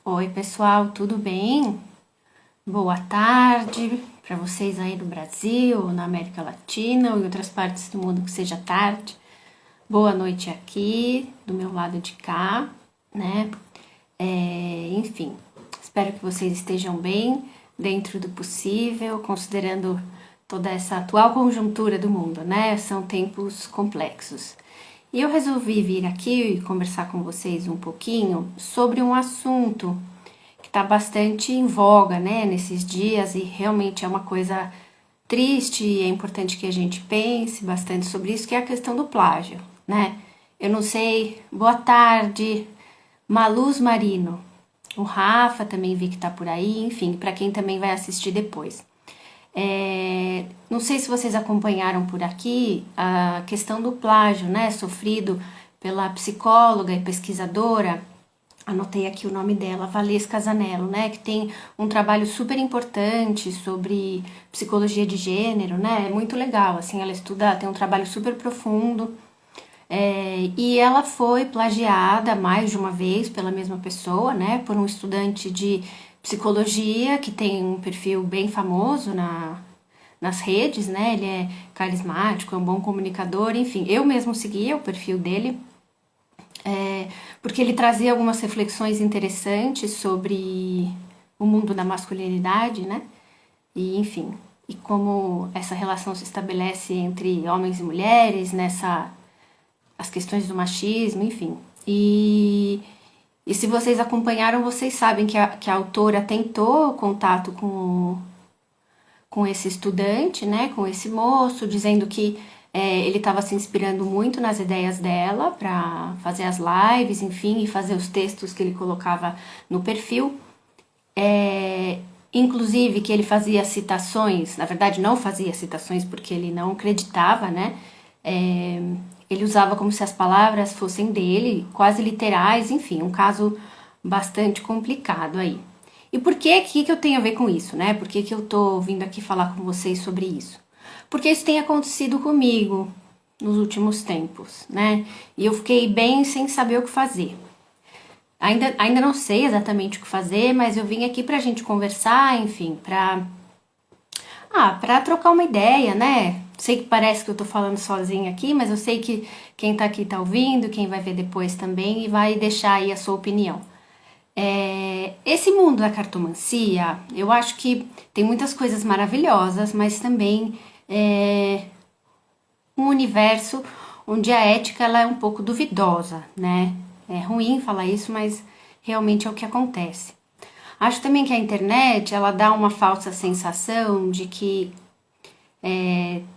Oi, pessoal, tudo bem? Boa tarde para vocês aí do Brasil, na América Latina ou em outras partes do mundo que seja tarde. Boa noite aqui, do meu lado de cá, né? Enfim, espero que vocês estejam bem, dentro do possível, considerando toda essa atual conjuntura do mundo, né? São tempos complexos. E eu resolvi vir aqui conversar com vocês um pouquinho sobre um assunto que está bastante em voga, né, nesses dias, e realmente é uma coisa triste e é importante que a gente pense bastante sobre isso, que é a questão do plágio, né? Eu não sei, boa tarde, Maluz Marino, o Rafa também vi que tá por aí, enfim, para quem também vai assistir depois. Não sei se vocês acompanharam por aqui a questão do plágio, né, sofrido pela psicóloga e pesquisadora, anotei aqui o nome dela, Valesca Zanello, né, que tem um trabalho super importante sobre psicologia de gênero, né, é muito legal, assim, ela estuda, tem um trabalho super profundo, e ela foi plagiada mais de uma vez pela mesma pessoa, né, por um estudante de psicologia que tem um perfil bem famoso nas redes, né, ele é carismático, é um bom comunicador, enfim, eu mesmo seguia o perfil dele, porque ele trazia algumas reflexões interessantes sobre o mundo da masculinidade, né? E enfim, e como essa relação se estabelece entre homens e mulheres, nessa as questões do machismo, enfim. E se vocês acompanharam, vocês sabem que a autora tentou contato com esse estudante, né, com esse moço, dizendo que ele estava se inspirando muito nas ideias dela para fazer as lives, enfim, e fazer os textos que ele colocava no perfil. Inclusive que ele fazia citações, na verdade não fazia citações porque ele não acreditava, né? Ele usava como se as palavras fossem dele, quase literais, enfim, um caso bastante complicado aí. E por que eu tenho a ver com isso, né? Por que eu tô vindo aqui falar com vocês sobre isso? Porque isso tem acontecido comigo nos últimos tempos, né? E eu fiquei bem sem saber o que fazer. Ainda não sei exatamente o que fazer, mas eu vim aqui pra gente conversar, enfim, pra trocar uma ideia, né? Sei que parece que eu tô falando sozinha aqui, mas eu sei que quem tá aqui tá ouvindo, quem vai ver depois também e vai deixar aí a sua opinião. Esse mundo da cartomancia, eu acho que tem muitas coisas maravilhosas, mas também um universo onde a ética ela é um pouco duvidosa, né? É ruim falar isso, mas realmente é o que acontece. Acho também que a internet ela dá uma falsa sensação de que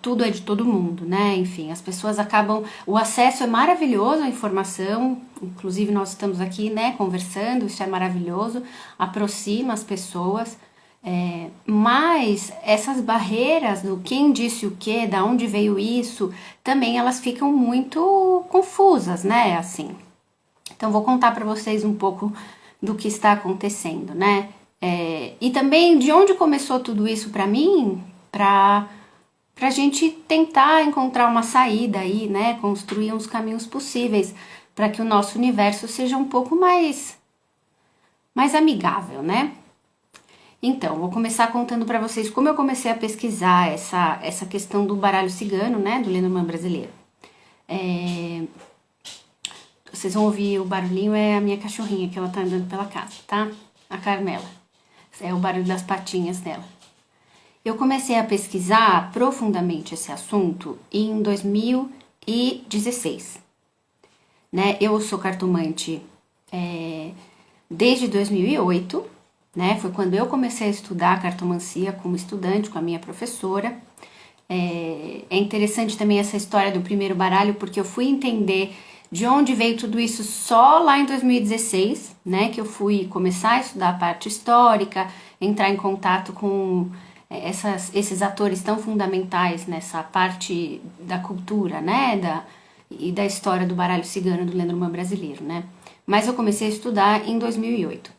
tudo é de todo mundo, né? Enfim, as pessoas acabam. O acesso é maravilhoso à informação, inclusive nós estamos aqui, né, conversando, isso é maravilhoso, aproxima as pessoas, mas essas barreiras do quem disse o que, da onde veio isso, também elas ficam muito confusas, né? Assim. Então, vou contar para vocês um pouco do que está acontecendo, né? E também de onde começou tudo isso para mim, para a gente tentar encontrar uma saída aí, né? Construir uns caminhos possíveis para que o nosso universo seja um pouco mais amigável, né? Então, vou começar contando para vocês como eu comecei a pesquisar essa questão do baralho cigano, né? Do Lenormand brasileiro. Vocês vão ouvir o barulhinho, é a minha cachorrinha que ela tá andando pela casa, tá? A Carmela. É o barulho das patinhas dela. Eu comecei a pesquisar profundamente esse assunto em 2016. Né? Eu sou cartomante desde 2008, né? Foi quando eu comecei a estudar cartomancia como estudante com a minha professora. É interessante também essa história do primeiro baralho, porque eu fui entender de onde veio tudo isso só lá em 2016, né? Que eu fui começar a estudar a parte histórica, entrar em contato com esses atores tão fundamentais nessa parte da cultura, né? E da história do baralho cigano do Lenormand brasileiro, né? Mas eu comecei a estudar em 2008.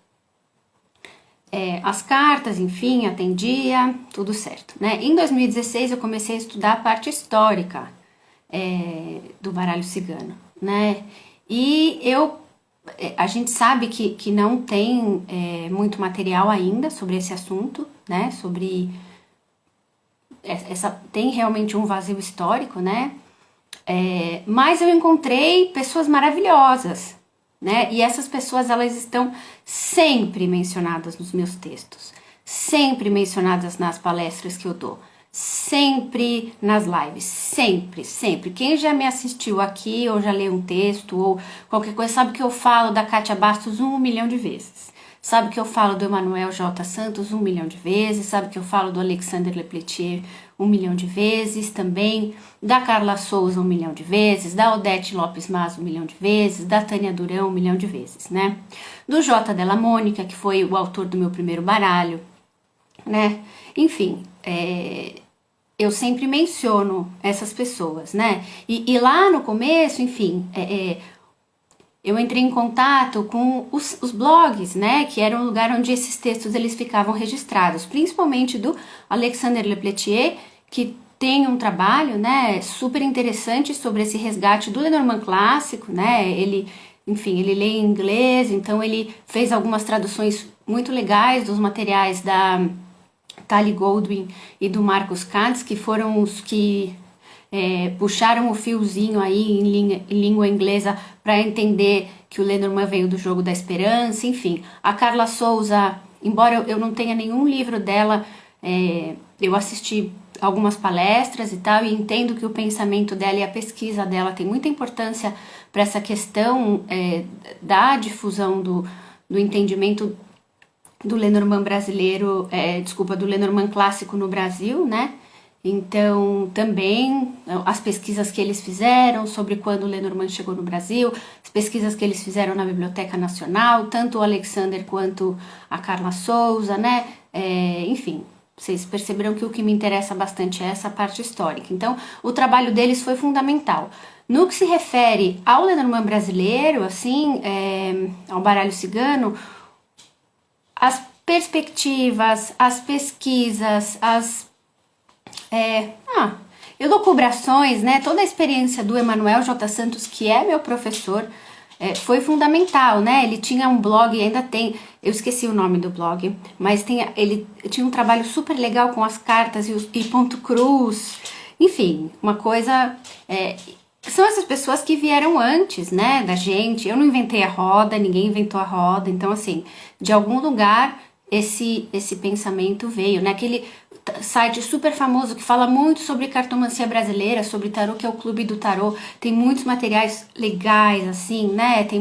As cartas, enfim, atendia, tudo certo, né? Em 2016 eu comecei a estudar a parte histórica do baralho cigano, né? E eu A gente sabe que não tem muito material ainda sobre esse assunto, né? Sobre tem realmente um vazio histórico, né? Mas eu encontrei pessoas maravilhosas, né? E essas pessoas, elas estão sempre mencionadas nos meus textos, sempre mencionadas nas palestras que eu dou, sempre nas lives, sempre, sempre. Quem já me assistiu aqui ou já leu um texto ou qualquer coisa sabe que eu falo da Kátia Bastos 1 milhão de vezes. Sabe que eu falo do Emanuel J. Santos 1 milhão de vezes, sabe que eu falo do Alexandre Lepeletier 1 milhão de vezes também, da Carla Souza 1 milhão de vezes, da Odete Lopes Mas 1 milhão de vezes, da Tânia Durão 1 milhão de vezes, né? Do J. Della Mônica, que foi o autor do meu primeiro baralho, né? Enfim, eu sempre menciono essas pessoas, né? E lá no começo, enfim, eu entrei em contato com os blogs, né, que era um lugar onde esses textos eles ficavam registrados, principalmente do Alexandre Lepeletier, que tem um trabalho, né, super interessante sobre esse resgate do Lenormand clássico, né, enfim, ele lê em inglês, então ele fez algumas traduções muito legais dos materiais da Tali Goldwyn e do Marcus Katz, que foram os que puxaram o fiozinho aí em língua inglesa para entender que o Lenormand veio do Jogo da Esperança, enfim. A Carla Souza, embora eu não tenha nenhum livro dela, eu assisti algumas palestras e tal, e entendo que o pensamento dela e a pesquisa dela tem muita importância para essa questão da difusão do entendimento do Lenormand brasileiro, do Lenormand clássico no Brasil, né? Então, também as pesquisas que eles fizeram sobre quando o Lenormand chegou no Brasil, as pesquisas que eles fizeram na Biblioteca Nacional, tanto o Alexander quanto a Carla Souza, né? Enfim, vocês perceberam que o que me interessa bastante é essa parte histórica. Então, o trabalho deles foi fundamental. No que se refere ao Lenormand brasileiro, assim, ao baralho cigano, as perspectivas, as pesquisas, elucubrações, né? Toda a experiência do Emanuel J. Santos, que é meu professor, foi fundamental, né? Ele tinha um blog, ainda tem, eu esqueci o nome do blog, mas ele tinha um trabalho super legal com as cartas e ponto cruz, enfim, uma coisa. São essas pessoas que vieram antes, né, da gente. Eu não inventei a roda, ninguém inventou a roda, então, assim, de algum lugar esse pensamento veio, né? Aquele site super famoso que fala muito sobre cartomancia brasileira, sobre tarô, que é o Clube do Tarô, tem muitos materiais legais, assim, né? Tem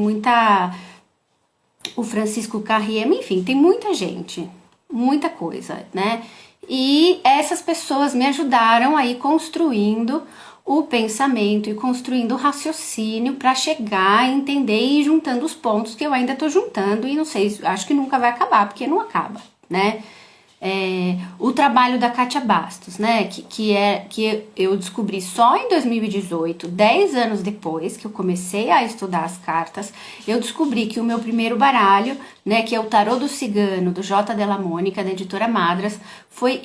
o Francisco Carrier, enfim, tem muita gente, muita coisa, né? E essas pessoas me ajudaram aí construindo o pensamento e construindo o raciocínio para chegar a entender e ir juntando os pontos que eu ainda tô juntando e não sei, acho que nunca vai acabar, porque não acaba, né? O trabalho da Kátia Bastos, né, que eu descobri só em 2018, 10 anos depois que eu comecei a estudar as cartas, eu descobri que o meu primeiro baralho, né, que é o Tarô do Cigano, do J. Della Mônica, da editora Madras, foi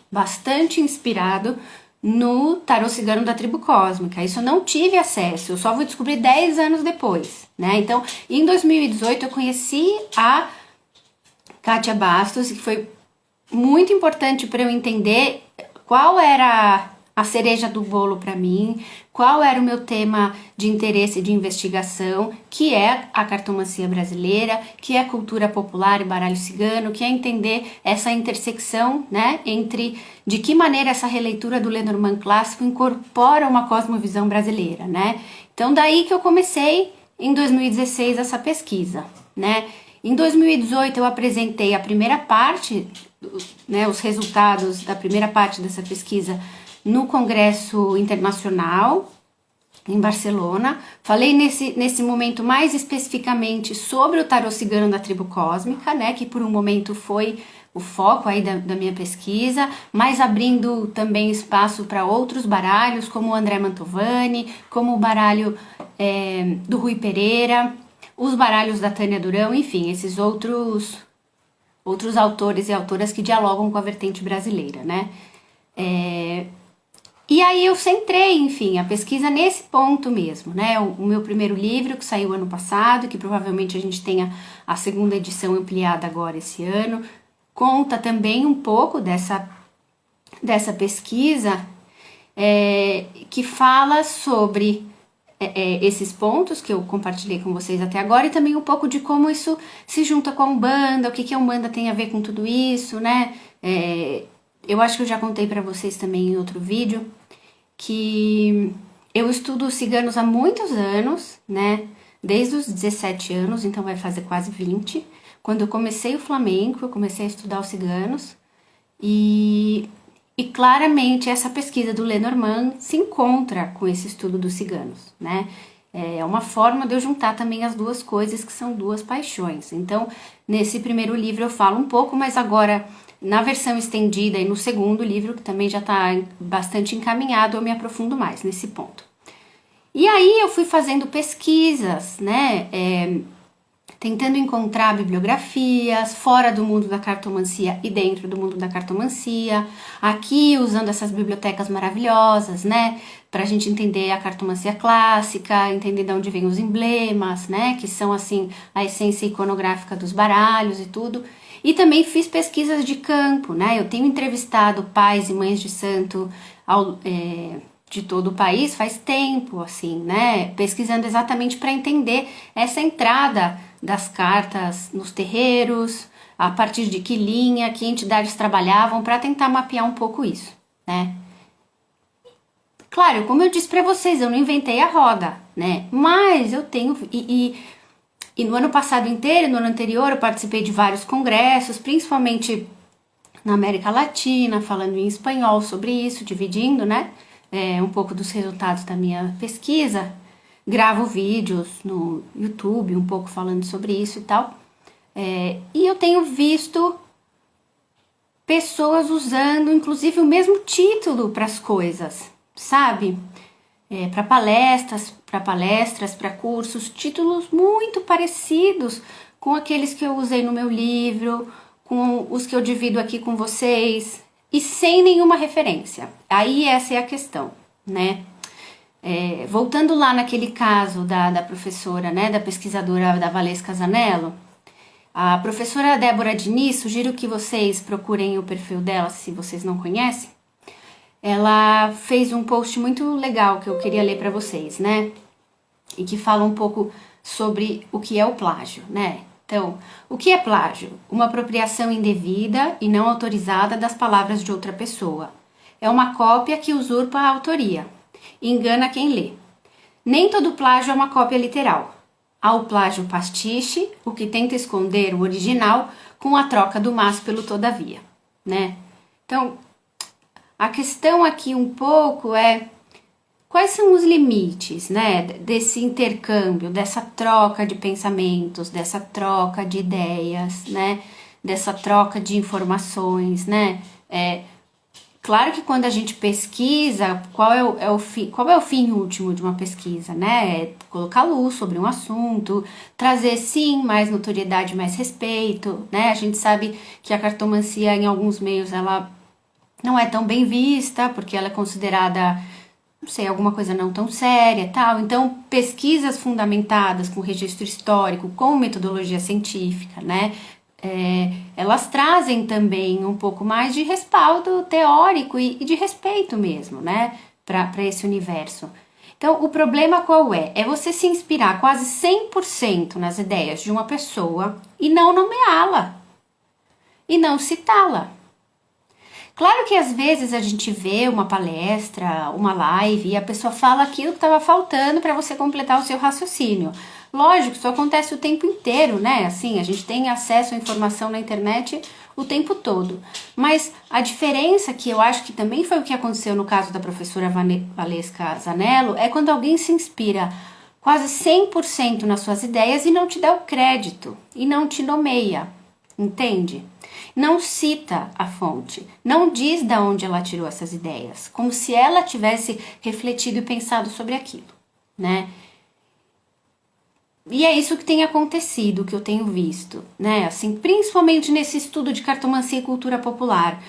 bastante inspirado no Tarô Cigano da Tribo Cósmica. Isso eu não tive acesso, eu só vou descobrir 10 anos depois, né? Então, em 2018 eu conheci a Kátia Bastos, que foi muito importante para eu entender qual era a cereja do bolo para mim, qual era o meu tema de interesse e de investigação, que é a cartomancia brasileira, que é a cultura popular e baralho cigano, que é entender essa intersecção, né, entre de que maneira essa releitura do Lenormand clássico incorpora uma cosmovisão brasileira, né? Então daí que eu comecei em 2016 essa pesquisa, né? Em 2018 eu apresentei a primeira parte, né, os resultados da primeira parte dessa pesquisa no Congresso Internacional em Barcelona. Falei nesse momento mais especificamente sobre o tarô cigano da tribo cósmica, né, que por um momento foi o foco aí da minha pesquisa, mas abrindo também espaço para outros baralhos, como o André Mantovani, como o baralho do Rui Pereira, os baralhos da Tânia Durão, enfim, esses outros autores e autoras que dialogam com a vertente brasileira, né? E aí eu centrei, enfim, a pesquisa nesse ponto mesmo, né? O meu primeiro livro, que saiu ano passado, que provavelmente a gente tenha a segunda edição ampliada agora esse ano, conta também um pouco dessa pesquisa, que fala sobre esses pontos que eu compartilhei com vocês até agora, e também um pouco de como isso se junta com a Umbanda, o que a Umbanda tem a ver com tudo isso, né? Eu acho que eu já contei para vocês também em outro vídeo que eu estudo os ciganos há muitos anos, né? Desde os 17 anos, então vai fazer quase 20. Quando eu comecei o flamenco, eu comecei a estudar os ciganos. E claramente essa pesquisa do Lenormand se encontra com esse estudo dos ciganos, né? É uma forma de eu juntar também as duas coisas, que são duas paixões. Então, nesse primeiro livro eu falo um pouco, mas agora na versão estendida e no segundo livro, que também já está bastante encaminhado, eu me aprofundo mais nesse ponto. E aí eu fui fazendo pesquisas, né? Tentando encontrar bibliografias fora do mundo da cartomancia e dentro do mundo da cartomancia, aqui usando essas bibliotecas maravilhosas, né, para a gente entender a cartomancia clássica, entender de onde vêm os emblemas, né, que são assim a essência iconográfica dos baralhos e tudo. E também fiz pesquisas de campo, né, eu tenho entrevistado pais e mães de santo de todo o país faz tempo, assim, né, pesquisando exatamente para entender essa entrada das cartas nos terreiros, a partir de que linha, que entidades trabalhavam, para tentar mapear um pouco isso, né. Claro, como eu disse para vocês, eu não inventei a roda, né, mas eu tenho, e no ano passado inteiro, no ano anterior, eu participei de vários congressos, principalmente na América Latina, falando em espanhol sobre isso, dividindo, né, um pouco dos resultados da minha pesquisa. Gravo vídeos no YouTube, um pouco falando sobre isso e tal. E eu tenho visto pessoas usando, inclusive, o mesmo título para as coisas, sabe? Para palestras, para cursos, títulos muito parecidos com aqueles que eu usei no meu livro, com os que eu divido aqui com vocês, e sem nenhuma referência. Aí essa é a questão, né? Voltando lá naquele caso da professora, né, da pesquisadora da Valesca Zanello, a professora Débora Diniz, sugiro que vocês procurem o perfil dela se vocês não conhecem. Ela fez um post muito legal que eu queria ler para vocês, né? E que fala um pouco sobre o que é o plágio, né? Então, o que é plágio? Uma apropriação indevida e não autorizada das palavras de outra pessoa. É uma cópia que usurpa a autoria. Engana quem lê. Nem todo plágio é uma cópia literal. Há o plágio pastiche, o que tenta esconder o original com a troca do mas pelo todavia, né? Então, a questão aqui um pouco é quais são os limites, né, desse intercâmbio, dessa troca de pensamentos, dessa troca de ideias, né, dessa troca de informações, né? Claro que quando a gente pesquisa, qual é o fim último de uma pesquisa, né? É colocar luz sobre um assunto, trazer sim mais notoriedade, mais respeito, né? A gente sabe que a cartomancia em alguns meios ela não é tão bem vista, porque ela é considerada, não sei, alguma coisa não tão séria e tal. Então, pesquisas fundamentadas com registro histórico, com metodologia científica, né? Elas trazem também um pouco mais de respaldo teórico e de respeito mesmo, né, para esse universo. Então, o problema qual é? É você se inspirar quase 100% nas ideias de uma pessoa e não nomeá-la, e não citá-la. Claro que às vezes a gente vê uma palestra, uma live e a pessoa fala aquilo que estava faltando para você completar o seu raciocínio. Lógico, isso acontece o tempo inteiro, né? Assim, a gente tem acesso à informação na internet o tempo todo. Mas a diferença, que eu acho que também foi o que aconteceu no caso da professora Valesca Zanello, é quando alguém se inspira quase 100% nas suas ideias e não te dá o crédito, e não te nomeia, entende? Não cita a fonte, não diz de onde ela tirou essas ideias, como se ela tivesse refletido e pensado sobre aquilo, né? E é isso que tem acontecido, que eu tenho visto, né? Assim, principalmente nesse estudo de cartomancia e cultura popular.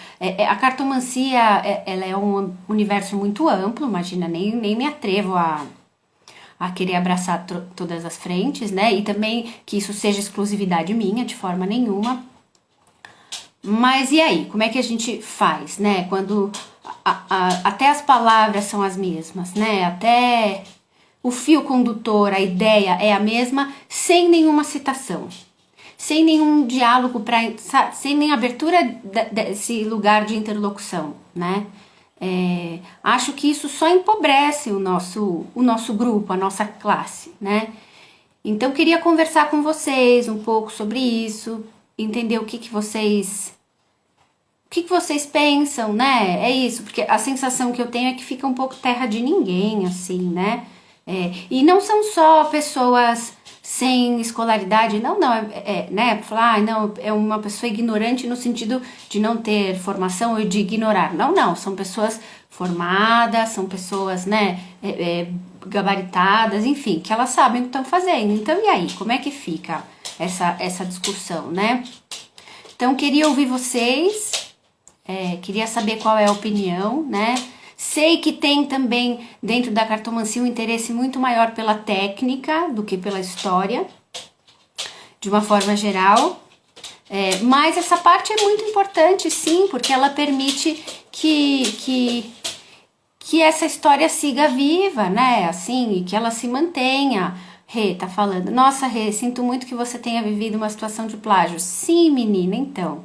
A cartomancia, ela é um universo muito amplo, imagina, nem me atrevo a querer abraçar todas as frentes, né? E também que isso seja exclusividade minha, de forma nenhuma. Mas e aí, como é que a gente faz, né? Quando até as palavras são as mesmas, né? Até o fio condutor, a ideia é a mesma, sem nenhuma citação, sem nenhum diálogo, sem nem abertura desse lugar de interlocução, né? Acho que isso só empobrece o nosso grupo, a nossa classe, né? Então queria conversar com vocês um pouco sobre isso, entender o que vocês pensam, né? É isso, porque a sensação que eu tenho é que fica um pouco terra de ninguém, assim, né? E não são só pessoas sem escolaridade, não, né? Falar, não, é uma pessoa ignorante no sentido de não ter formação ou de ignorar. Não, são pessoas formadas, são pessoas, né, gabaritadas, enfim, que elas sabem o que estão fazendo. Então, e aí, como é que fica essa discussão, né? Então, queria ouvir vocês, queria saber qual é a opinião, né? Sei que tem também dentro da cartomancia um interesse muito maior pela técnica do que pela história, de uma forma geral. Mas essa parte é muito importante, sim, porque ela permite que essa história siga viva, né? Assim, e que ela se mantenha. Rê, tá falando. Nossa, Rê, sinto muito que você tenha vivido uma situação de plágio. Sim, menina, então.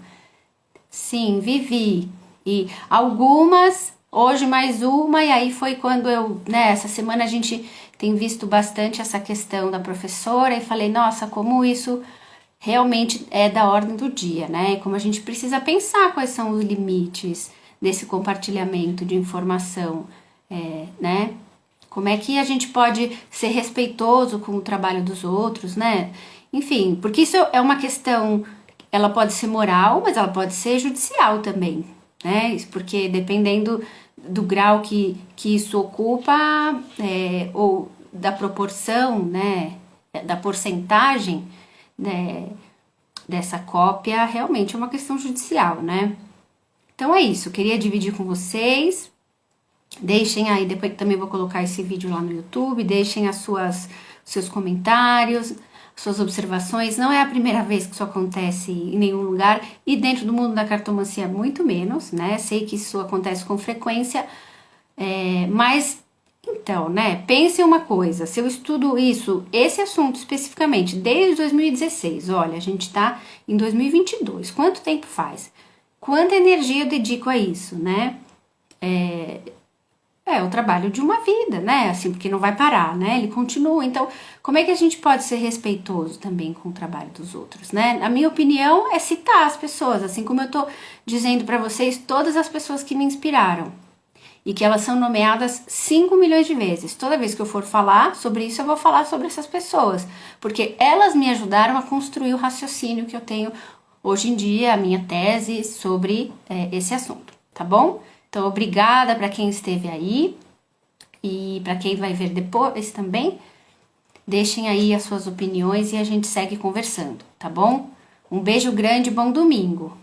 Sim, vivi. E algumas, hoje mais uma, e aí foi quando né, essa semana a gente tem visto bastante essa questão da professora e falei, nossa, como isso realmente é da ordem do dia, né? Como a gente precisa pensar quais são os limites desse compartilhamento de informação, né? Como é que a gente pode ser respeitoso com o trabalho dos outros, né? Enfim, porque isso é uma questão, ela pode ser moral, mas ela pode ser judicial também, né? Porque dependendo do grau que isso ocupa, ou da proporção, né? Da porcentagem, né, dessa cópia, realmente é uma questão judicial, né? Então é isso, queria dividir com vocês. Deixem aí, depois também vou colocar esse vídeo lá no YouTube, deixem seus comentários, suas observações. Não é a primeira vez que isso acontece em nenhum lugar, e dentro do mundo da cartomancia muito menos, né? Sei que isso acontece com frequência, mas então, né? Pense uma coisa, se eu estudo esse assunto especificamente desde 2016, olha, a gente tá em 2022, quanto tempo faz? Quanta energia eu dedico a isso, né? É o trabalho de uma vida, né? Assim, porque não vai parar, né? Ele continua. Então, como é que a gente pode ser respeitoso também com o trabalho dos outros, né? A minha opinião é citar as pessoas, assim como eu tô dizendo para vocês todas as pessoas que me inspiraram e que elas são nomeadas 5 milhões de vezes. Toda vez que eu for falar sobre isso, eu vou falar sobre essas pessoas, porque elas me ajudaram a construir o raciocínio que eu tenho hoje em dia, a minha tese sobre esse assunto, tá bom? Então, obrigada para quem esteve aí e para quem vai ver depois também. Deixem aí as suas opiniões e a gente segue conversando, tá bom? Um beijo grande e bom domingo!